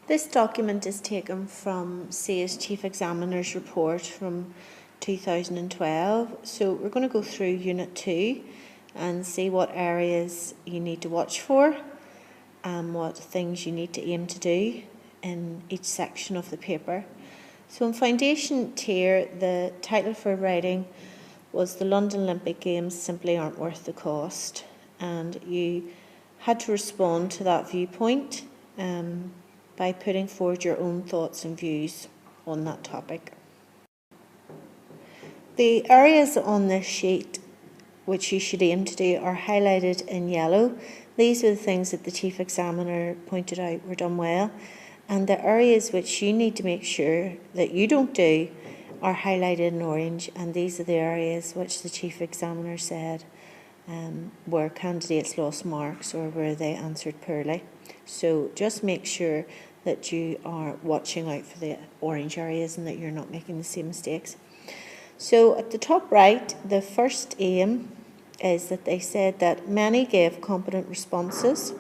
This document is taken from SA's Chief Examiner's report from 2012. So we're going to go through Unit 2 and see what areas you need to watch for and what things you need to aim to do in each section of the paper. So in Foundation Tier, the title for writing was "The London Olympic Games Simply Aren't Worth the Cost," and you had to respond to that viewpoint by putting forward your own thoughts and views on that topic. The areas on this sheet which you should aim to do are highlighted in yellow. These are the things that the Chief Examiner pointed out were done well, and the areas which you need to make sure that you don't do are highlighted in orange, and these are the areas which the Chief Examiner said where candidates lost marks or where they answered poorly. So just make sure that you are watching out for the orange areas and that you're not making the same mistakes. So at the top right, the first aim is that they said that many gave competent responses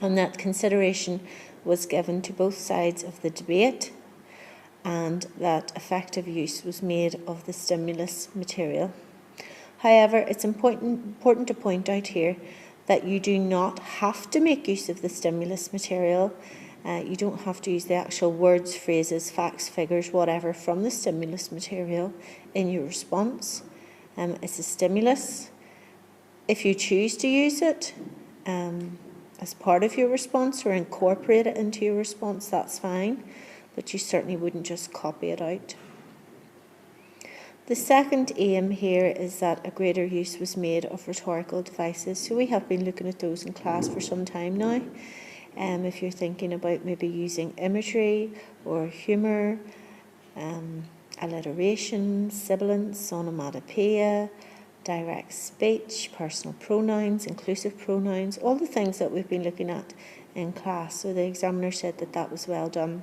and that consideration was given to both sides of the debate and that effective use was made of the stimulus material. However, it's important to point out here that you do not have to make use of the stimulus material. You don't have to use the actual words, phrases, facts, figures, whatever from the stimulus material in your response. It's a stimulus. If you choose to use it as part of your response or incorporate it into your response, that's fine, but you certainly wouldn't just copy it out. The second aim here is that a greater use was made of rhetorical devices. So we have been looking at those in class for some time now. If you're thinking about maybe using imagery or humour, alliteration, sibilance, onomatopoeia, direct speech, personal pronouns, inclusive pronouns, all the things that we've been looking at in class. So the examiner said that that was well done.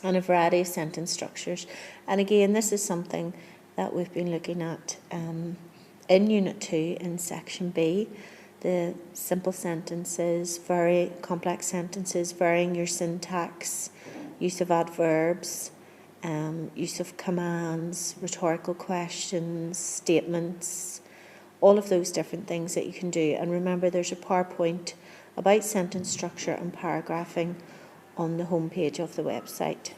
And a variety of sentence structures. And again, this is something that we've been looking at in Unit 2 in Section B. The simple sentences, very complex sentences, varying your syntax, use of adverbs, use of commands, rhetorical questions, statements, all of those different things that you can do. And remember, there's a PowerPoint about sentence structure and paragraphing on the homepage of the website.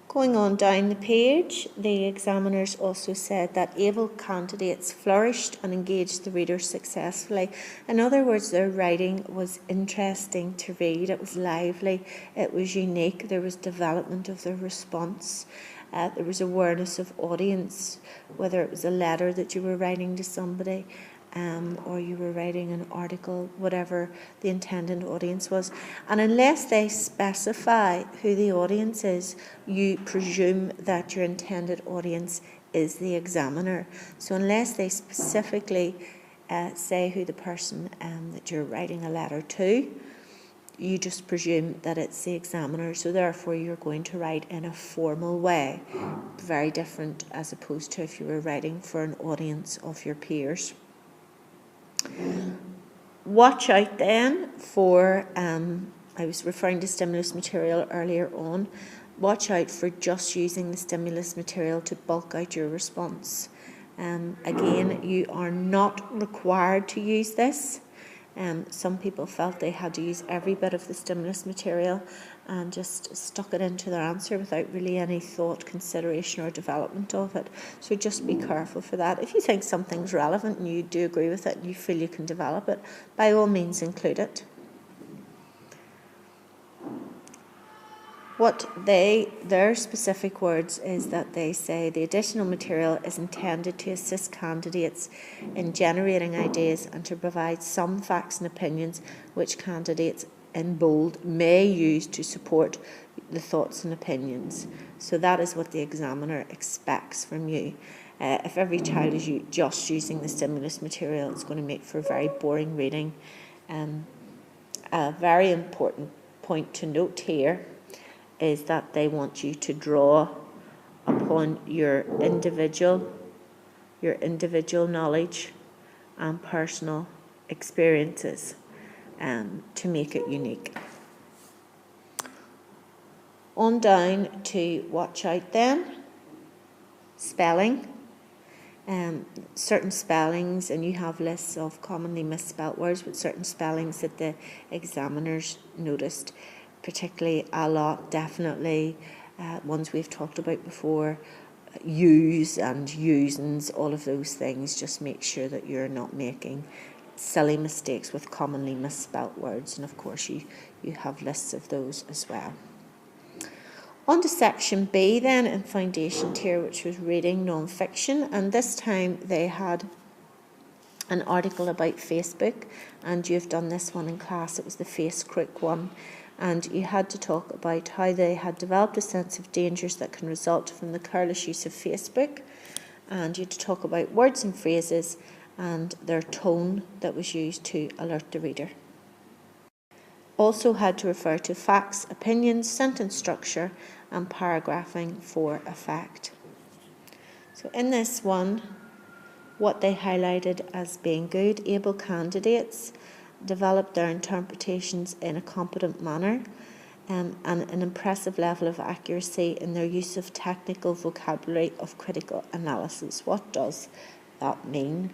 Going on down the page, the examiners also said that able candidates flourished and engaged the reader successfully. In other words, their writing was interesting to read, it was lively, it was unique, there was development of their response, there was awareness of audience, whether it was a letter that you were writing to somebody, or you were writing an article, whatever the intended audience was. And unless they specify who the audience is, you presume that your intended audience is the examiner. So unless they specifically say who the person that you're writing a letter to, you just presume that it's the examiner. So therefore you're going to write in a formal way, very different as opposed to if you were writing for an audience of your peers. Watch out then for, I was referring to stimulus material earlier on, watch out for just using the stimulus material to bulk out your response. Again, you are not required to use this. Some people felt they had to use every bit of the stimulus material and just stuck it into their answer without really any thought, consideration or development of it. So just be careful for that. If you think something's relevant and you do agree with it and you feel you can develop it, by all means include it. Their specific words is that they say the additional material is intended to assist candidates in generating ideas and to provide some facts and opinions which candidates in bold may use to support the thoughts and opinions. So that is what the examiner expects from you. If every child is just using the stimulus material, it's going to make for very boring reading. A very important point to note here is that they want you to draw upon your individual knowledge and personal experiences. to make it unique. On down to watch out then, spelling. Certain spellings, and you have lists of commonly misspelt words, but certain spellings that the examiners noticed, particularly a lot, definitely, ones we've talked about before, use and usings, all of those things. Just make sure that you're not making silly mistakes with commonly misspelt words, and of course you have lists of those as well. On to section B then in foundation tier, which was reading non-fiction, and this time they had an article about Facebook, and you've done this one in class. It was the Face Crook one, and you had to talk about how they had developed a sense of dangers that can result from the careless use of Facebook, and you had to talk about words and phrases and their tone that was used to alert the reader. Also had to refer to facts, opinions, sentence structure and paragraphing for effect. So in this one, what they highlighted as being good, able candidates developed their interpretations in a competent manner and an impressive level of accuracy in their use of technical vocabulary of critical analysis. What does that mean,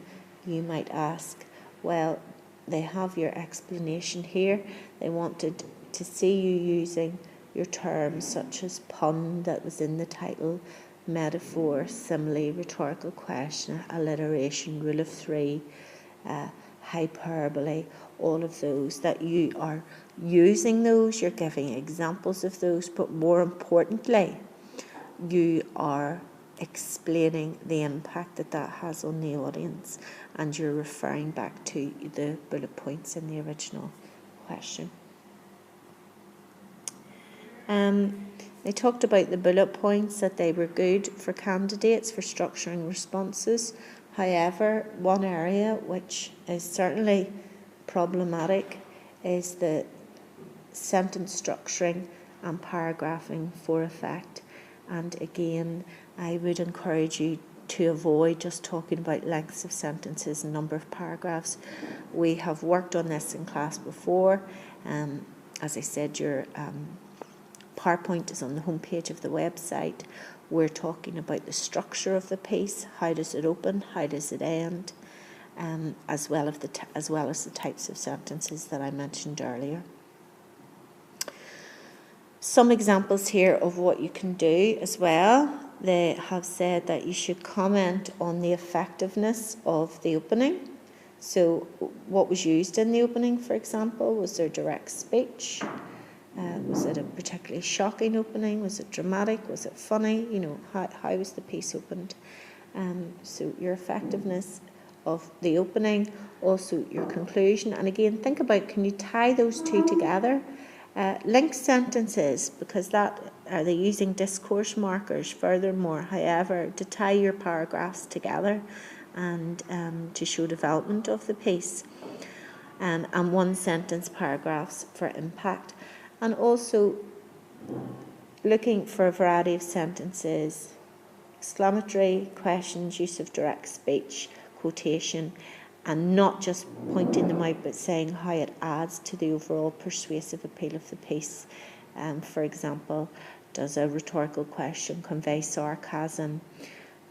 you might ask? Well, they have your explanation here. They wanted to see you using your terms such as pun that was in the title, metaphor, simile, rhetorical question, alliteration, rule of three, hyperbole, all of those, that you are using those, you're giving examples of those, but more importantly, you are explaining the impact that that has on the audience, and you're referring back to the bullet points in the original question. They talked about the bullet points, that they were good for candidates for structuring responses. However, one area which is certainly problematic is the sentence structuring and paragraphing for effect. And again, I would encourage you to avoid just talking about lengths of sentences and number of paragraphs. We have worked on this in class before. As I said, your PowerPoint is on the homepage of the website. We're talking about the structure of the piece. How does it open? How does it end? As well as the types of sentences that I mentioned earlier. Some examples here of what you can do as well. They have said that you should comment on the effectiveness of the opening. So what was used in the opening, for example? Was there direct speech? Was it a particularly shocking opening? Was it dramatic? Was it funny? You know, how was the piece opened? So your effectiveness of the opening, also your conclusion. And again, think about, can you tie those two together? Linked sentences, because are they using discourse markers furthermore, however, to tie your paragraphs together and to show development of the piece. And one sentence paragraphs for impact. And also looking for a variety of sentences, exclamatory, questions, use of direct speech, quotation, and not just pointing them out but saying how it adds to the overall persuasive appeal of the piece. For example, does a rhetorical question convey sarcasm?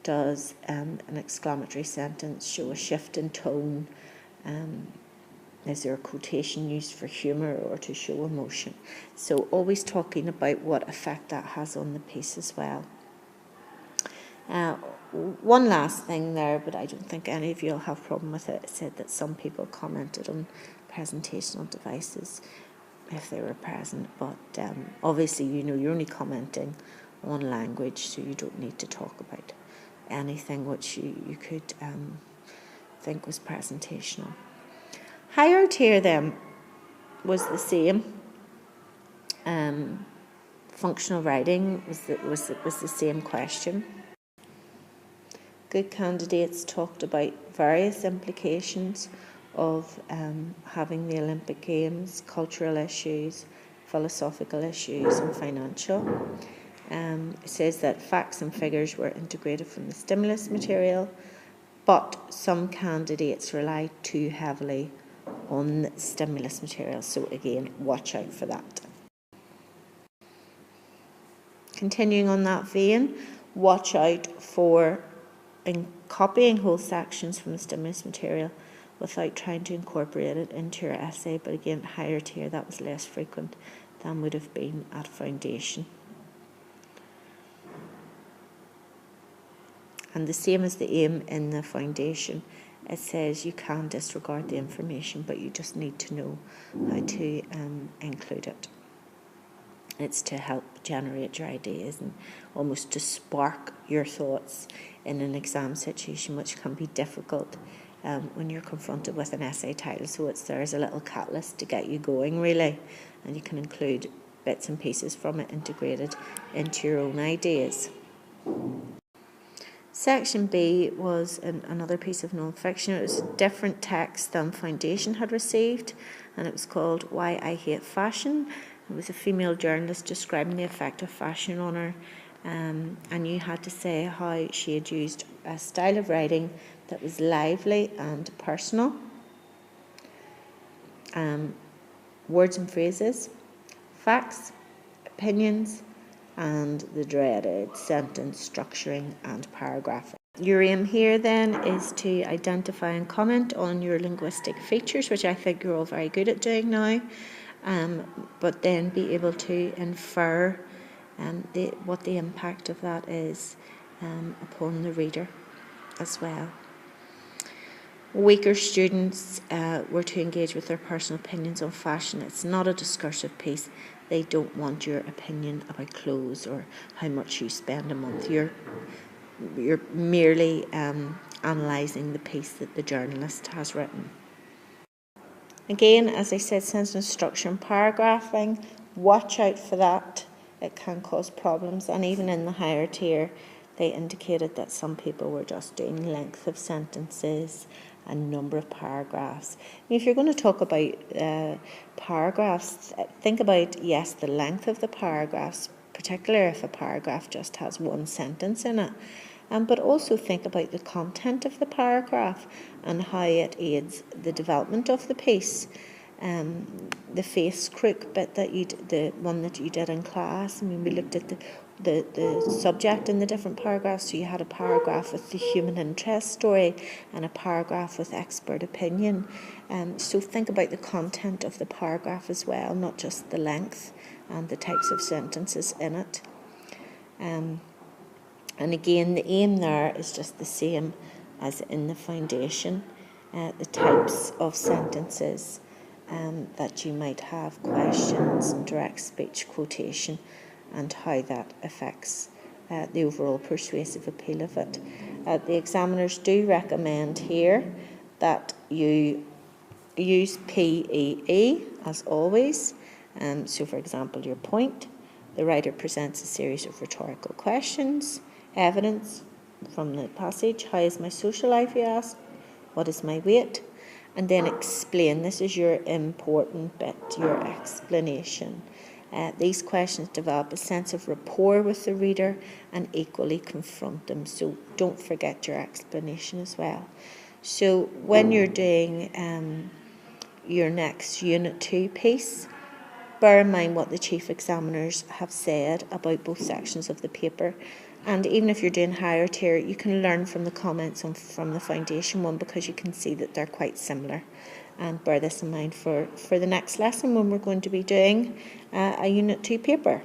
Does an exclamatory sentence show a shift in tone? Is there a quotation used for humour or to show emotion? So always talking about what effect that has on the piece as well. One last thing there, but I don't think any of you will have a problem with it. It said that some people commented on presentational devices if they were present, but obviously, you know, you're only commenting on language, so you don't need to talk about anything which you could think was presentational. Higher tier then was the same. Functional writing was the same question. Good candidates talked about various implications of having the Olympic Games, cultural issues, philosophical issues and financial. It says that facts and figures were integrated from the stimulus material, but some candidates relied too heavily on the stimulus material. So again, watch out for that. Continuing on that vein, watch out for copying whole sections from the stimulus material without trying to incorporate it into your essay. But again, higher tier, that was less frequent than would have been at foundation. And the same as the aim in the foundation, it says you can disregard the information, but you just need to know how to include it. It's to help generate your ideas and almost to spark your thoughts in an exam situation, which can be difficult when you're confronted with an essay title. So it's there as a little catalyst to get you going, really, and you can include bits and pieces from it integrated into your own ideas. Section B was another piece of non-fiction. It was a different text than Foundation had received, and it was called Why I Hate Fashion. It was a female journalist describing the effect of fashion on her, and you had to say how she had used a style of writing that was lively and personal. Words and phrases, facts, opinions, and the dreaded sentence structuring and paragraphing. Your aim here then is to identify and comment on your linguistic features, which I think you're all very good at doing now, but then be able to infer what the impact of that is upon the reader as well. Weaker students were to engage with their personal opinions on fashion. It's not a discursive piece. They don't want your opinion about clothes or how much you spend a month. You're merely analysing the piece that the journalist has written. Again, as I said, sentence structure and paragraphing, watch out for that. It can cause problems, and even in the higher tier, they indicated that some people were just doing length of sentences and number of paragraphs. If you're going to talk about paragraphs, think about, yes, the length of the paragraphs, particularly if a paragraph just has one sentence in it, but also think about the content of the paragraph and how it aids the development of the piece. The face crook bit the one that you did in class. I mean, we looked at the subject in the different paragraphs. So you had a paragraph with the human interest story and a paragraph with expert opinion. So think about the content of the paragraph as well, not just the length and the types of sentences in it. And again, the aim there is just the same as in the foundation. The types of sentences that you might have, questions, direct speech, quotation, and how that affects the overall persuasive appeal of it. The examiners do recommend here that you use PEE as always. So for example, your point, the writer presents a series of rhetorical questions, evidence from the passage. How is my social life, you ask? What is my weight? And then explain. This is your important bit, your explanation. These questions develop a sense of rapport with the reader and equally confront them. So don't forget your explanation as well. So when you're doing your next Unit 2 piece, bear in mind what the chief examiners have said about both sections of the paper. And even if you're doing higher tier, you can learn from the comments from the foundation one, because you can see that they're quite similar. And bear this in mind for the next lesson when we're going to be doing a Unit 2 paper.